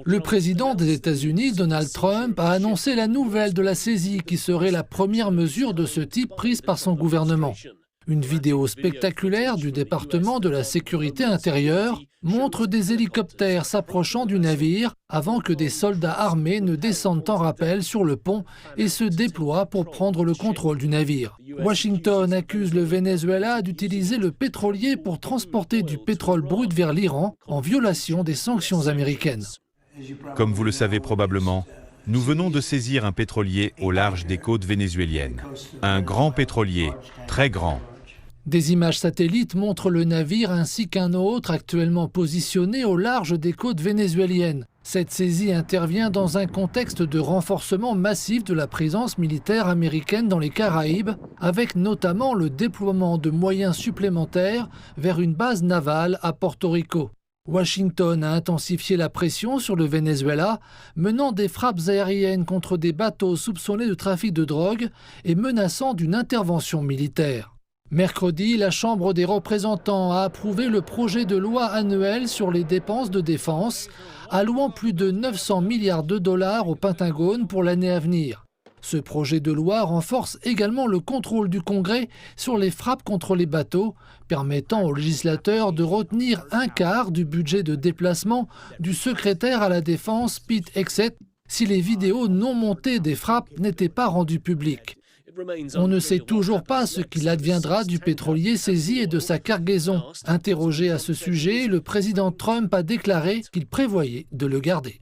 Le président des États-Unis, Donald Trump, a annoncé la nouvelle de la saisie qui serait la première mesure de ce type prise par son gouvernement. Une vidéo spectaculaire du département de la sécurité intérieure montre des hélicoptères s'approchant du navire avant que des soldats armés ne descendent en rappel sur le pont et se déploient pour prendre le contrôle du navire. Washington accuse le Venezuela d'utiliser le pétrolier pour transporter du pétrole brut vers l'Iran en violation des sanctions américaines. Comme vous le savez probablement, nous venons de saisir un pétrolier au large des côtes vénézuéliennes. Un grand pétrolier, très grand. Des images satellites montrent le navire ainsi qu'un autre actuellement positionné au large des côtes vénézuéliennes. Cette saisie intervient dans un contexte de renforcement massif de la présence militaire américaine dans les Caraïbes, avec notamment le déploiement de moyens supplémentaires vers une base navale à Porto Rico. Washington a intensifié la pression sur le Venezuela, menant des frappes aériennes contre des bateaux soupçonnés de trafic de drogue et menaçant d'une intervention militaire. Mercredi, la Chambre des représentants a approuvé le projet de loi annuel sur les dépenses de défense, allouant plus de 900 milliards de dollars au Pentagone pour l'année à venir. Ce projet de loi renforce également le contrôle du Congrès sur les frappes contre les bateaux, permettant aux législateurs de retenir un quart du budget de déplacement du secrétaire à la Défense Pete Hegseth si les vidéos non montées des frappes n'étaient pas rendues publiques. On ne sait toujours pas ce qu'il adviendra du pétrolier saisi et de sa cargaison. Interrogé à ce sujet, le président Trump a déclaré qu'il prévoyait de le garder.